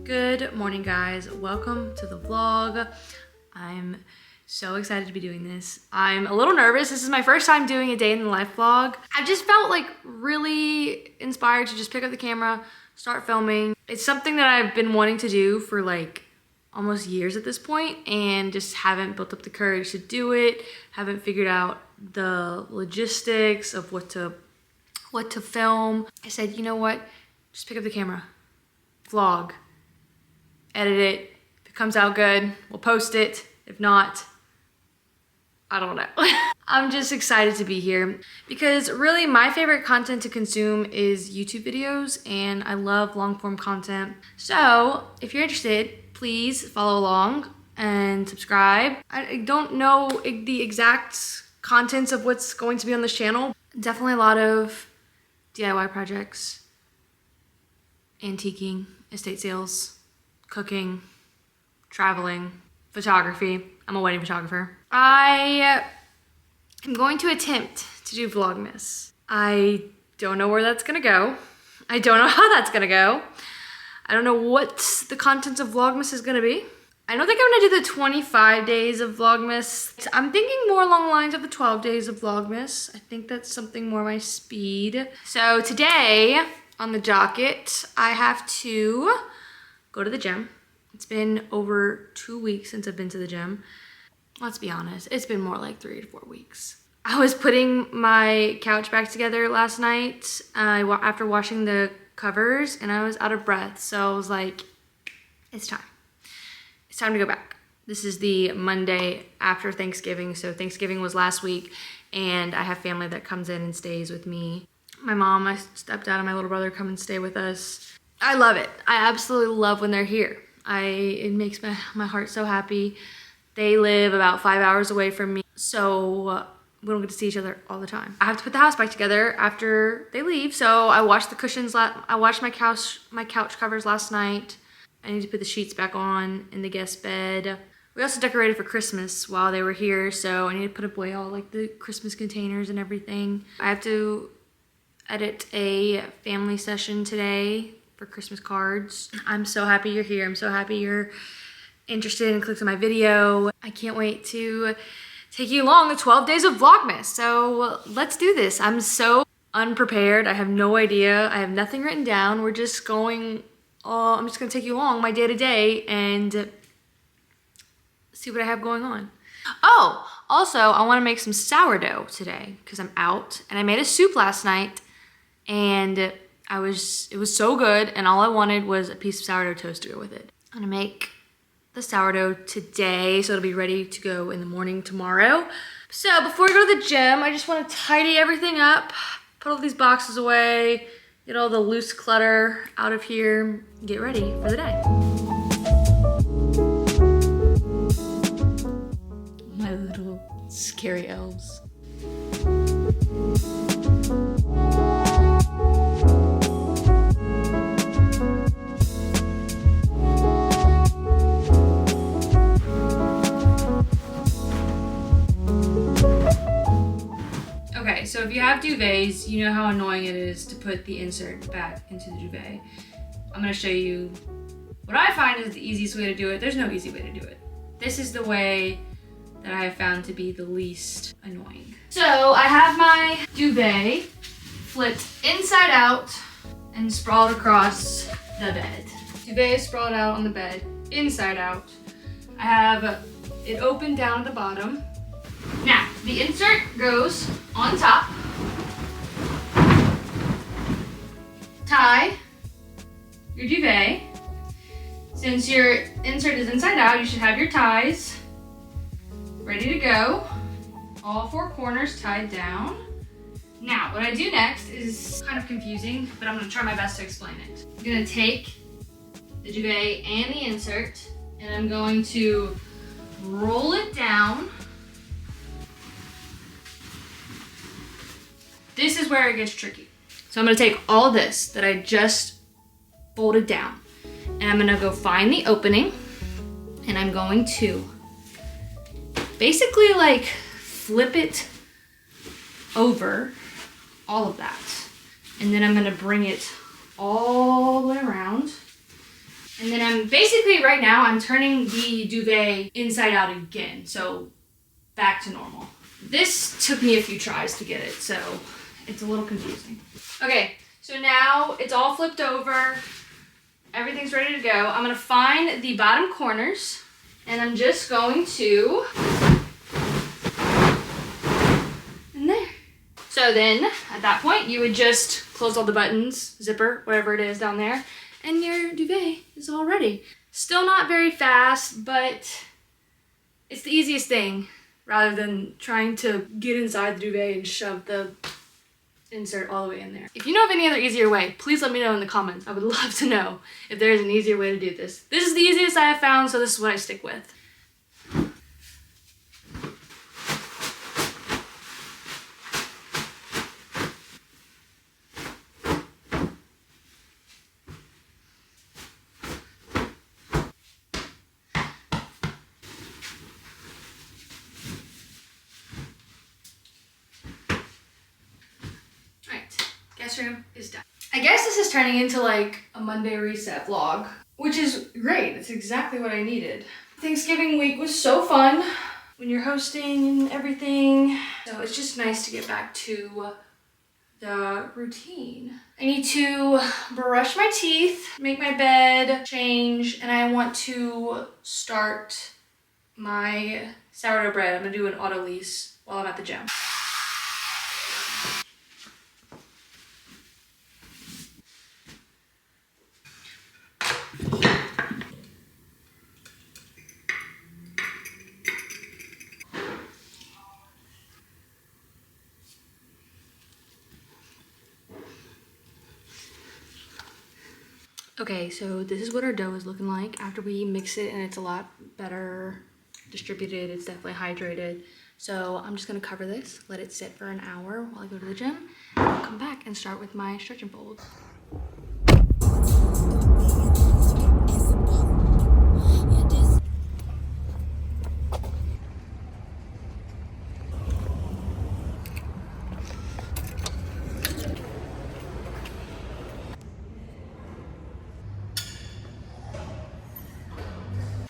Good morning, guys. Welcome to the vlog. I'm so excited to be doing this. I'm a little nervous. This is my first time doing a day in the life vlog. I just felt like really inspired to just pick up the camera, start filming. It's something that I've been wanting to do for like almost years at this point and just haven't built up the courage to do it. Haven't figured out the logistics of what to film. I said, you know what? Just pick up the camera, vlog, edit it. If it comes out good, we'll post it. If not, I don't know. I'm just excited to be here because really my favorite content to consume is YouTube videos and I love long form content. So if you're interested, please follow along and subscribe. I don't know the exact contents of what's going to be on this channel. Definitely a lot of DIY projects, antiquing, estate sales, cooking, traveling, photography. I'm a wedding photographer. I am going to attempt to do VLOGMAS. I don't know where that's gonna go. I don't know how that's gonna go. I don't know what the contents of VLOGMAS is gonna be. I don't think I'm gonna do the 25 days of VLOGMAS. I'm thinking more along the lines of the 12 days of VLOGMAS. I think that's something more my speed. So today on the docket, I have to go to the gym. It's been over 2 weeks since I've been to the gym. Let's be honest, it's been more like 3 to 4 weeks. I was putting my couch back together last night after washing the covers and I was out of breath. So I was like, it's time. It's time to go back. This is the Monday after Thanksgiving. So Thanksgiving was last week and I have family that comes in and stays with me. My mom, my stepdad, and my little brother come and stay with us. I love it. I absolutely love when they're here. It makes my heart so happy. They live about 5 hours away from me, so we don't get to see each other all the time. I have to put the house back together after they leave, so I washed the cushions. I washed my couch covers last night. I need to put the sheets back on in the guest bed. We also decorated for Christmas while they were here, so I need to put away all like the Christmas containers and everything. I have to edit a family session today for Christmas cards. I'm so happy you're here. I'm so happy you're interested and clicked on my video. I can't wait to take you along the 12 days of Vlogmas. So let's do this. I'm so unprepared. I have no idea. I have nothing written down. We're just going, I'm just gonna take you along my day to day and see what I have going on. Oh, also I wanna make some sourdough today because I'm out and I made a soup last night and it was so good and all I wanted was a piece of sourdough toast to go with it. I'm gonna make the sourdough today so it'll be ready to go in the morning tomorrow. So before we go to the gym, I just want to tidy everything up, put all these boxes away, get all the loose clutter out of here, and get ready for the day. My little scary elves. So if you have duvets, you know how annoying it is to put the insert back into the duvet. I'm gonna show you what I find is the easiest way to do it. There's no easy way to do it. This is the way that I have found to be the least annoying. So I have my duvet flipped inside out and sprawled across the bed. Duvet is sprawled out on the bed, inside out. I have it open down at the bottom. Now, the insert goes on top. Tie your duvet. Since your insert is inside out, you should have your ties ready to go. All 4 corners tied down. Now, what I do next is kind of confusing, but I'm gonna try my best to explain it. I'm gonna take the duvet and the insert, and I'm going to roll it down. This is where it gets tricky. So I'm gonna take all this that I just folded down and I'm gonna go find the opening and I'm going to basically like flip it over all of that. And then I'm gonna bring it all the way around And then I'm basically right now, I'm turning the duvet inside out again. So back to normal. This took me a few tries to get it, so it's a little confusing. Okay, so now it's all flipped over. Everything's ready to go. I'm gonna find the bottom corners and I'm just going to, in there. So then at that point, you would just close all the buttons, zipper, whatever it is down there, and your duvet is all ready. Still not very fast, but it's the easiest thing rather than trying to get inside the duvet and shove the insert all the way in there. If you know of any other easier way, please let me know in the comments. I would love to know if there is an easier way to do this. This is the easiest I have found, so this is what I stick with. Guest room is done. I guess this is turning into like a Monday reset vlog, which is great. It's exactly what I needed. Thanksgiving week was so fun when you're hosting and everything. So it's just nice to get back to the routine. I need to brush my teeth, make my bed, change, and I want to start my sourdough bread. I'm gonna do an auto lease while I'm at the gym. Okay, so this is what our dough is looking like after we mix it, and it's a lot better distributed. It's definitely hydrated. So I'm just gonna cover this, let it sit for an hour while I go to the gym, and I'll come back and start with my stretch and fold.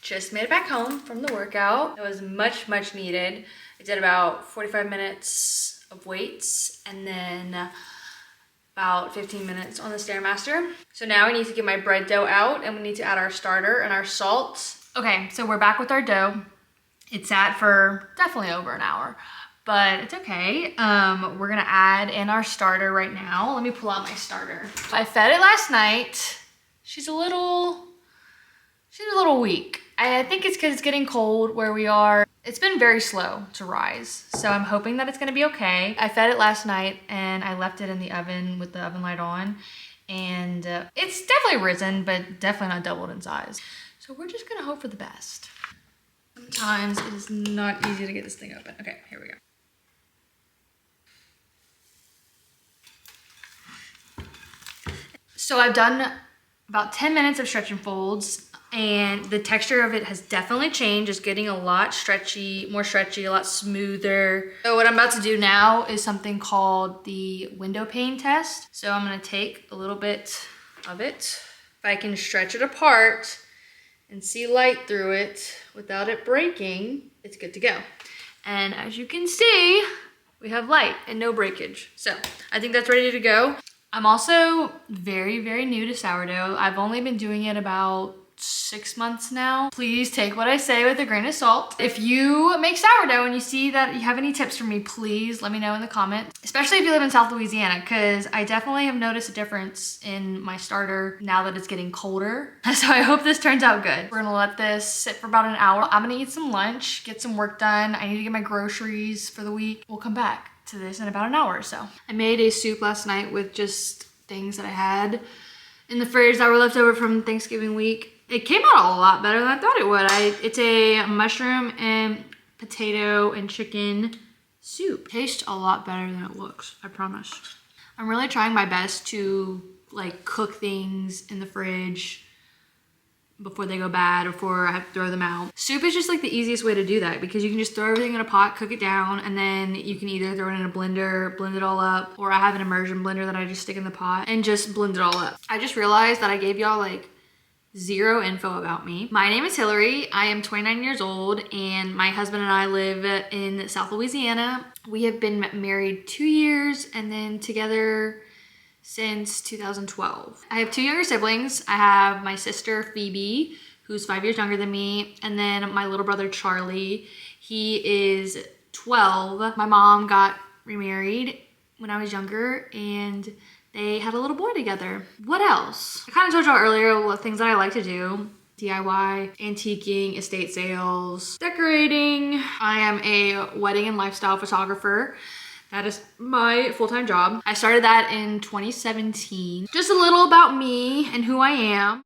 Just made it back home from the workout. It was much needed. I did about 45 minutes of weights and then about 15 minutes on the Stairmaster. So now I need to get my bread dough out and we need to add our starter and our salt. Okay, so we're back with our dough. It sat for definitely over an hour, but it's okay. We're gonna add in our starter right now. Let me pull out my starter. I fed it last night. She's a little weak. I think it's because it's getting cold where we are. It's been very slow to rise, so I'm hoping that it's gonna be okay. I fed it last night and I left it in the oven with the oven light on, and it's definitely risen, but definitely not doubled in size. So we're just gonna hope for the best. Sometimes it is not easy to get this thing open. Okay, here we go. So I've done about 10 minutes of stretch and folds, and the texture of it has definitely changed. It's getting a lot stretchy, more stretchy, a lot smoother. So what I'm about to do now is something called the window pane test. So I'm gonna take a little bit of it. If I can stretch it apart and see light through it without it breaking, it's good to go. And as you can see, we have light and no breakage. So I think that's ready to go. I'm also very new to sourdough. I've only been doing it about 6 months now. Please take what I say with a grain of salt. If you make sourdough and you see that you have any tips for me, please let me know in the comments, especially if you live in South Louisiana, because I definitely have noticed a difference in my starter now that it's getting colder. So I hope this turns out good. We're gonna let this sit for about an hour. I'm gonna eat some lunch, get some work done. I need to get my groceries for the week. We'll come back to this in about an hour or so. I made a soup last night with just things that I had in the fridge that were left over from Thanksgiving week. It came out a lot better than I thought it would. It's a mushroom and potato and chicken soup. Tastes a lot better than it looks, I promise. I'm really trying my best to like cook things in the fridge before they go bad, before I have to throw them out. Soup is just like the easiest way to do that because you can just throw everything in a pot, cook it down, and then you can either throw it in a blender, blend it all up, or I have an immersion blender that I just stick in the pot and just blend it all up. I just realized that I gave y'all like Zero info about me. My name is Hillary. I am 29 years old and my husband and I live in South Louisiana. We have been married 2 years and then together since 2012. I have 2 younger siblings. I have my sister Phoebe, who's 5 years younger than me, and then my little brother Charlie. He is 12. My mom got remarried when I was younger and they had a little boy together. What else? I kind of told y'all earlier what things that I like to do. DIY, antiquing, estate sales, decorating. I am a wedding and lifestyle photographer. That is my full-time job. I started that in 2017. Just a little about me and who I am.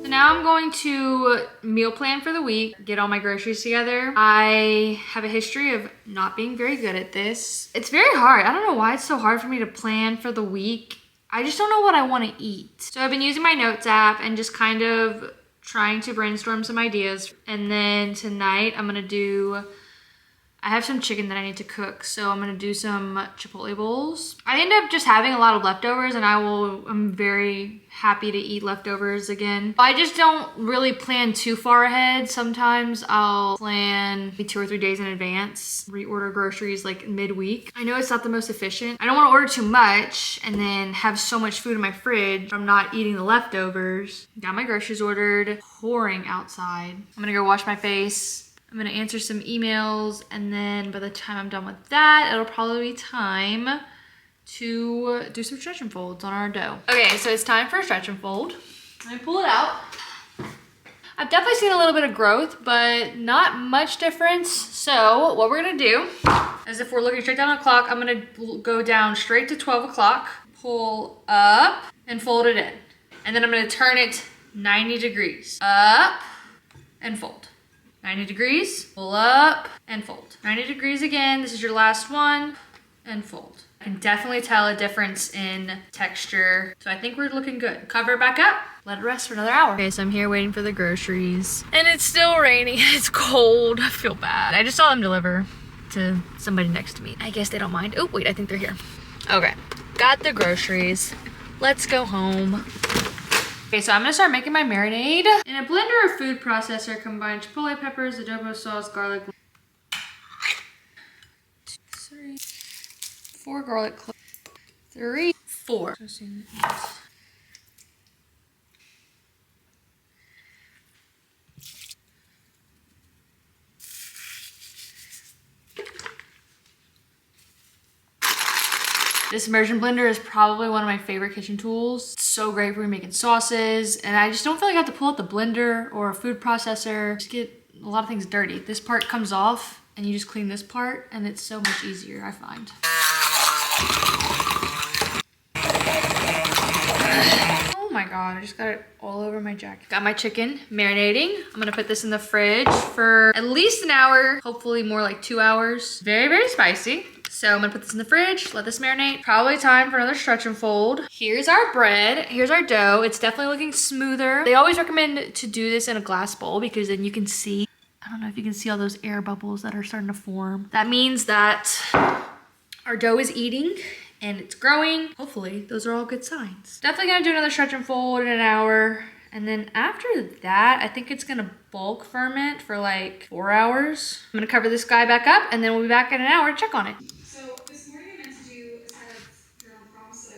Now I'm going to meal plan for the week, get all my groceries together. I have a history of not being very good at this. It's very hard. I don't know why it's so hard for me to plan for the week. I just don't know what I want to eat. So I've been using my notes app and just kind of trying to brainstorm some ideas. And then tonight I have some chicken that I need to cook, so I'm gonna do some Chipotle bowls. I end up just having a lot of leftovers and I'm very happy to eat leftovers again. I just don't really plan too far ahead. Sometimes I'll plan 2 or 3 days in advance, reorder groceries like midweek. I know it's not the most efficient. I don't wanna order too much and then have so much food in my fridge from not eating the leftovers. Got my groceries ordered, pouring outside. I'm gonna go wash my face. I'm gonna answer some emails and then by the time I'm done with that, it'll probably be time to do some stretch and folds on our dough. Okay, so it's time for a stretch and fold. Let me pull it out. I've definitely seen a little bit of growth, but not much difference. So what we're gonna do is if we're looking straight down the clock, I'm gonna go down straight to 12 o'clock, pull up and fold it in. And then I'm gonna turn it 90 degrees, up and fold. 90 degrees, pull up and fold. 90 degrees again, this is your last one, and fold. I can definitely tell a difference in texture. So I think we're looking good. Cover it back up, let it rest for another hour. Okay, so I'm here waiting for the groceries. And it's still raining, it's cold, I feel bad. I just saw them deliver to somebody next to me. I guess they don't mind. Oh, wait, I think they're here. Okay, got the groceries. Let's go home. Okay, so I'm gonna start making my marinade. In a blender or food processor, combine chipotle peppers, adobo sauce, garlic, 2, 3, 4 garlic cloves, 3, 4. This immersion blender is probably one of my favorite kitchen tools. It's so great for making sauces, and I just don't feel like I have to pull out the blender or a food processor. Just get a lot of things dirty. This part comes off, and you just clean this part, and it's so much easier, I find. Oh my God, I just got it all over my jacket. Got my chicken marinating. I'm gonna put this in the fridge for at least an hour, hopefully more like 2 hours. Very, very spicy. So I'm gonna put this in the fridge, let this marinate. Probably time for another stretch and fold. Here's our bread, here's our dough. It's definitely looking smoother. They always recommend to do this in a glass bowl because then you can see, I don't know if you can see all those air bubbles that are starting to form. That means that our dough is eating and it's growing. Hopefully, those are all good signs. Definitely gonna do another stretch and fold in an hour. And then after that, I think it's gonna bulk ferment for like 4 hours. I'm gonna cover this guy back up and then we'll be back in an hour to check on it. So this morning I meant to do a set of journal prompts. So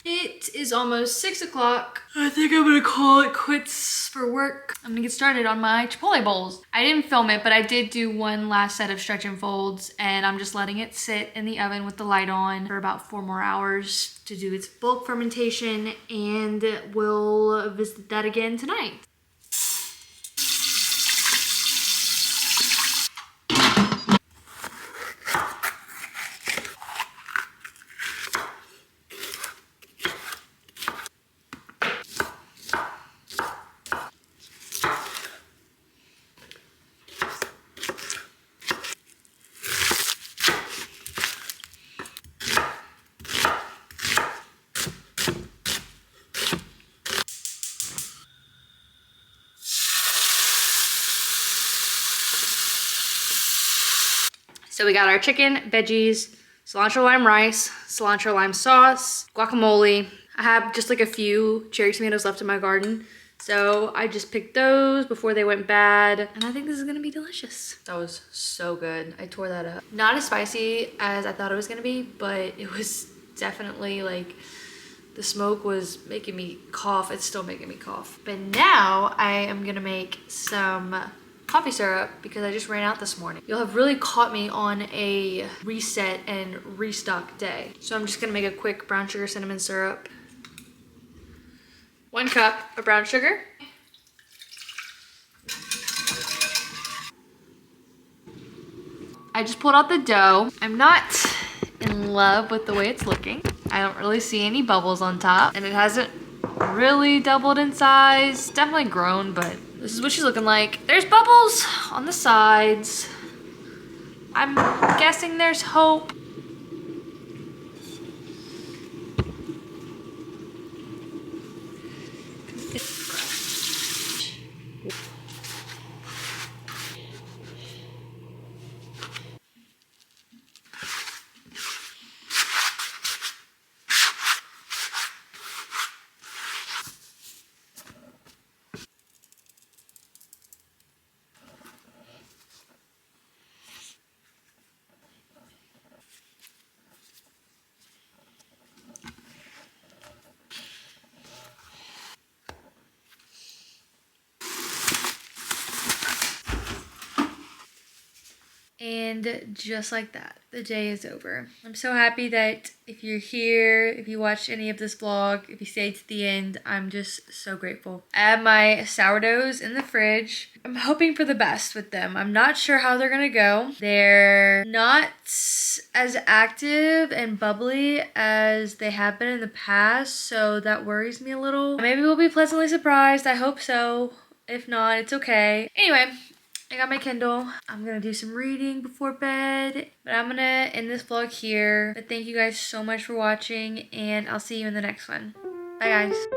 It is almost 6 o'clock. I think I'm gonna call it quits for work. I'm gonna get started on my Chipotle bowls. I didn't film it, but I did do one last set of stretch and folds, and I'm just letting it sit in the oven with the light on for about 4 more hours to do its bulk fermentation, and we'll visit that again tonight. So we got our chicken, veggies, cilantro lime rice, cilantro lime sauce, guacamole. I have just like a few cherry tomatoes left in my garden. So I just picked those before they went bad. And I think this is gonna be delicious. That was so good. I tore that up. Not as spicy as I thought it was gonna be, but it was definitely like, the smoke was making me cough. It's still making me cough. But now I am gonna make some coffee syrup because I just ran out this morning. You'll have really caught me on a reset and restock day. So I'm just gonna make a quick brown sugar cinnamon syrup. 1 cup of brown sugar. I just pulled out the dough. I'm not in love with the way it's looking. I don't really see any bubbles on top, and it hasn't really doubled in size. It's definitely grown, but this is what she's looking like. There's bubbles on the sides. I'm guessing there's hope. And just like that, the day is over. I'm so happy that if you're here, if you watched any of this vlog, if you stayed to the end, I'm just so grateful. I have my sourdoughs in the fridge. I'm hoping for the best with them. I'm not sure how they're gonna go. They're not as active and bubbly as they have been in the past, so that worries me a little. Maybe we'll be pleasantly surprised. I hope so. If not, it's okay. Anyway, I got my Kindle. I'm gonna do some reading before bed, but I'm gonna end this vlog here. But thank you guys so much for watching, and I'll see you in the next one. Bye guys.